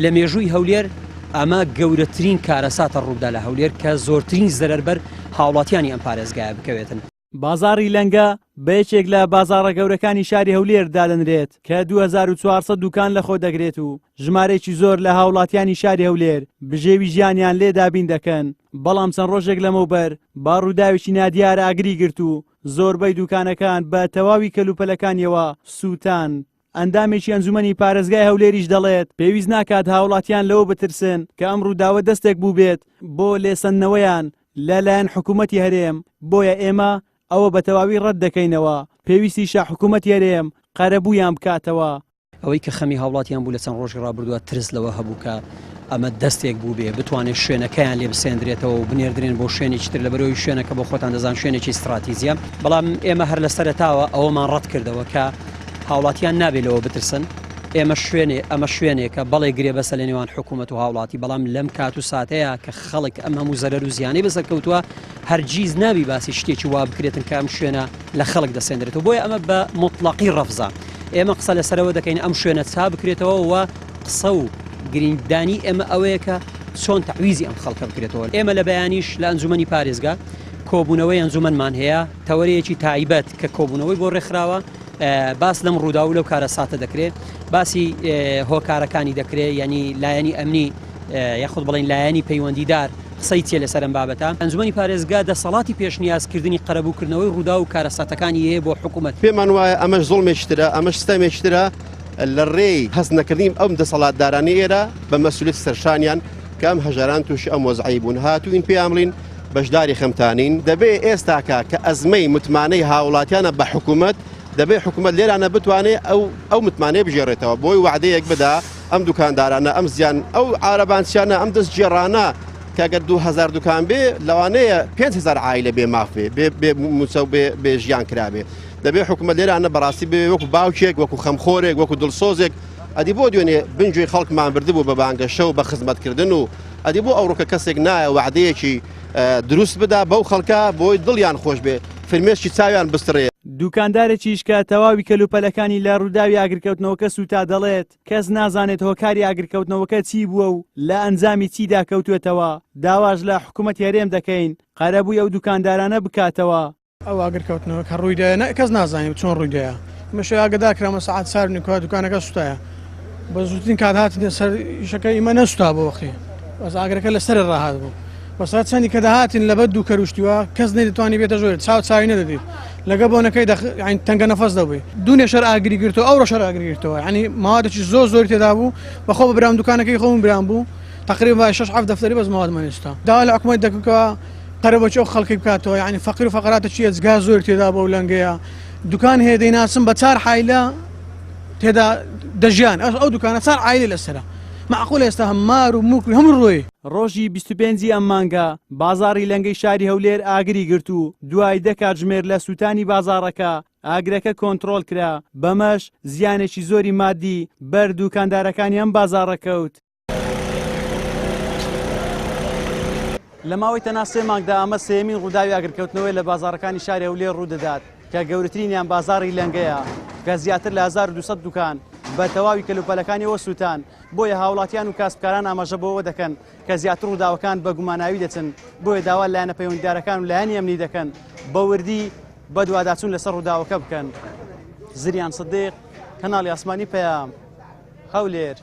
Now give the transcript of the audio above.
لە مێژووی هەولێر ئەمە گەورەترین کارەساتە ڕوودا لە هەولێر کە زۆرترین زەرەربەر هاوڵاتیانی ئەم پارێزگایە بکەوێتن. بازاری لەنگە بەیەکێک لە بازاڕە گەورەکانی شاری هەولێر دادەنرێت کە 2400 دوکان لەخۆ دەگرێت و ژمارەیەکی زۆر لە هاوڵاتیانی شاری هەولێر بژێوی ژیانیان لێ دابین دەکەن. بەڵام چەند ڕۆژێک لەمەوبەر باڕووداوێکی نادیارە ئاگری گرت و زۆربەی دوکانەکان بە تەواوی کەلوپەلەکانیەوە سووتان. ئەندامێکی ئەنجومەنی پارێزگای هەولێریش دەڵێت پێویست ناکات هاوڵاتیان لەوە بترسن کە ئەم ڕووداوە دەستێک بوو بێت بۆ لێسەندنەوەیان لەلایەن حکوومەتی هەرێم. بۆیە ئێمە ئەوە بە تەواوی ڕەت دەکەینەوە. پێویستیشە حکوومەتی هەرێم قەرەبوویان بکاتەوە. ئەوەی کە خەمی هاوڵاتیان بوو لە چەند ڕۆژی ڕابردووە ترس لەوە هەبوو کە ئەمە دەستێک بوو بێ بتوانێت شوێنەکەیان لێ بسێندرێتەوە و بنێردرێن بۆ شوێنێکی تر لەبەرەوەی شوێنەکە بۆ خۆتان دەزان شوێنێکی استراتیزیە. بەڵام ئێمە هەر لە سەرەتاوە ئەوەمان ڕەت کردەوە کە هاوڵاتیان نابێتەوە بترسن. ئەمە شوێنێکە بەڵێ گرێ بەسە لە نێوان حکوومەت و هاوڵاتی، بەڵام لەم کات و ساتەیە کە خەڵک ئەم هەموو زەرەر و زیانەی بەسەر کەوتووە هەرگیز نابی باسی شتێکی وا بکرێتن کە ئەم شوێنە لە خەڵک دەسێنرێتەوە. بۆیە ئەمە بە مطلقی ڕەفزە. ئێمە قسە لەسەرەوە دەکەین ئەم شوێنە چا بکرێتەوە و قسە و گرنگدانی ئێمە ئەوەیە کە چۆن تەعویزی ئەم خەڵکە بکرێتەوە. ئێمە لە بەیانیش لە ئەنجومەنی پارێزگا کۆبوونەوەی ئەنجومەنمان هەیە تەوەرەیەکی تایبەت کە کۆبوونەوەی بۆ ڕێکخراوە باس لەم ڕوودا و لەو کارە ساتە دەکرێت، باسی هۆکارەکانی دەکرێت، ینی لایەنی ئەمنی یاخود بڵین لایەنی پەیوەندیدار قسەی چێ لەسەرم بابەتە. ئەنجومەنی پارێزگا دەسەڵاتی پێشنیازکردنی قەرەبووکردنەوەی ڕوودا و کارەساتەکانی هەیە بۆ حکوومەت. پێمان وایە ئەمەش زوڵمێکترە، ئەمەش ستەمێکترە لە ڕێی هەست نەکردنیم ئەم دەسەڵاتدارانی ئێرە بە مەسئولیت سەرشانیان کە ئەم هەژاران تووشی ئەم وەزعی بوون هاتوین پێیامڵین بەشداری خەمتانین. دەبێ ئێستاکە کە ئەزمەی متمانەی هاوڵاتیانە بە حکوومەت دەبێ حکوومەت لێرانە بتوانێت ئەو متمانەیە بژێڕێتەوە بۆی وعدەیەک بدا ئەم دوکاندارانە ئەم زیان ئەو عارەبانسیانە ئەم دەست جێڕانە کەگەر 2000 دوکان بێ لەوانەیە 5000 عایلە بێ مافێ بێ موچە و بێ ژیان کرابێ. دەبێ حکوومەت لێرانە بەڕاستی بێ وەکو باوکێک وەکو خەمخۆرێک وەکو دڵسۆزێک ئەدی بۆ دوێنێ بنجوی خەڵکمان بردبوو بە بانگەشە و بە خزمەتکردن و ئەدی بۆ ئەوڕۆکە کەسێک نایە وعدەیەکی دروست بدا بەو خەڵکە بۆی دڵیان خۆش بێ فرمێشکی چاویان بستڕێ. دوکاندارێکیش کە تەواوی کەلوپەلەکانی لە ڕووداوی ئاگرکەوتنەوەکە سوتا دەڵێت کەس نازانێت هۆکاری ئاگرکەوتنەوەکە چی بووە و لە ئەنجامی چیدا کەوتوێتەوە. داواش لە حکوومەتی هەرێم دەکەین قەرەبووی ئەو دوکاندارانە بکاتەوە. ئەو ئاگرکەوتنەوە کە ڕوویدایە کەس نازانێت چۆن ڕوویدایە. مەشە ئاگدارکرامە سەعات سارنی کوا دوکانەکە سوتایە بە زووترین کات هاتنە سەر ئیشەکە ئیمە نەسوتا بۆ وەختی بەس ئاگرەکە لەسەر ڕاهات بوو. بەسات چەندی کە داهاتین لەبەر دوو کەروشتیوە کەس نەیدەتوانی بێتە ژۆر چاوی نەدەدێت لەگە بۆنەکەی تەنگە نەفەس دەبێت. دوونێ شەر ئاگری گرتەوە ئەو ڕۆژە ئاگری گرتەوە ینی ماوادێکی زۆر تێدا بوو بەخۆ بە برام دوکانەکەی خۆم برام بوو تقریبا 6-7 دەفتەری بەس ماوادمان ئێستا داوا لە حکوومەت دەکەکەوە قەرەبەچی ئەو خەڵکی بکاتەوە ینی فەقیر و فەقراتە چیە جگا زۆر تێدا بە و لەنگەیە دوکان هەیە دەیناسم بە 4 عایلە تێدا دەژیان ئەو دوکانە 4 عایلە لەسرە معقول ئێستا هەمار و موکری هەموو ڕۆی. ڕۆژی 25 ئەم مانگە بازاڕی لەنگەی شاری هەولێر ئاگری گرت و دوای 10 کاتژمێر لە سووتانی بازاڕەکە ئاگرەکە کۆنتڕۆل کرا بەمەش زیانێکی زۆری مادی بەر دوکاندارەکانی ئەم بازاڕە کەوت. لە ماوەی تەنها 3 مانگدا ئەمە سێمین ڕووداوی ئاگرکەوتنەوەی لە بازاڕەکانی شاری هەولێر ڕوودەدات کە گەورەترینیان بازاڕی لەنگەیە کە زیاتر لە 1200 دوکان بە تەواوی کەلوپەلەکانیەوە سووتان. بۆیە هاوڵاتیان و کاسبکاران ئاماژە بەوە دەکەن کە زیاتر ڕووداوەکان بە گوماناوی دەچن. بۆیە داوا لایەنە پەیوەندیدارەکان و لایەنی ئەمنی دەکەن بە وردی بە دوواداچوون لەسەر ڕووداوەکە بکەن. زریان سدیق، کەناڵی ئاسمانی پەیام، هەولێر.